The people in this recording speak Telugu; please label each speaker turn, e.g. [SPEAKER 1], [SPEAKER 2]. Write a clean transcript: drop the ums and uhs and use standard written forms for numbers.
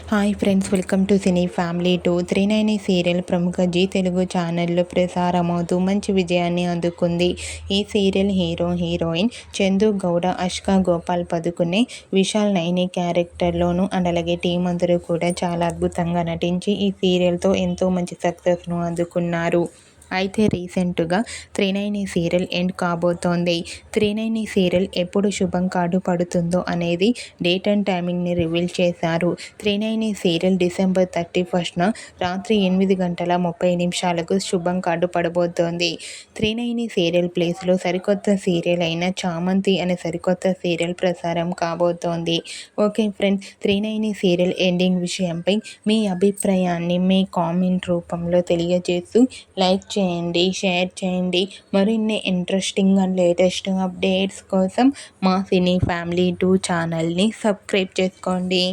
[SPEAKER 1] Hi friends, welcome to cine family 239 serial ప్రముఖ జీ తెలుగు ఛానల్లో ప్రసారమవుతూ మంచి విజయాన్ని అందుకుంది. ఈ సీరియల్ హీరోయిన్ చందు గౌడ, అష్కా గోపాల్ పదుకునే, విశాల్ నైని క్యారెక్టర్లోను అండ్ అలాగే టీం అందరూ కూడా చాలా అద్భుతంగా నటించి ఈ సీరియల్తో ఎంతో మంచి సక్సెస్ను అందుకున్నారు. అయితే రీసెంట్గా 39 సీరియల్ ఎండ్ కాబోతోంది. 39 సీరియల్ ఎప్పుడు శుభం కార్డు పడుతుందో అనేది డేట్ అండ్ టైమింగ్ని రివీల్ చేశారు. 39 సీరియల్ డిసెంబర్ 31న రాత్రి 8:30 శుభం కార్డు పడబోతోంది. 39 సీరియల్ ప్లేస్లో సరికొత్త సీరియల్ అయిన చామంతి అనే సరికొత్త సీరియల్ ప్రసారం కాబోతోంది. ఓకే ఫ్రెండ్స్, 39 సీరియల్ ఎండింగ్ విషయంపై మీ అభిప్రాయాన్ని మీ కామెంట్ రూపంలో తెలియజేస్తూ లైక్ చేయండి, షేర్ చేయండి. మరిన్ని ఇంట్రెస్టింగ్ అండ్ లేటెస్ట్ అప్డేట్స్ కోసం మా సినీ ఫ్యామిలీ 2 ఛానల్ని సబ్స్క్రైబ్ చేసుకోండి.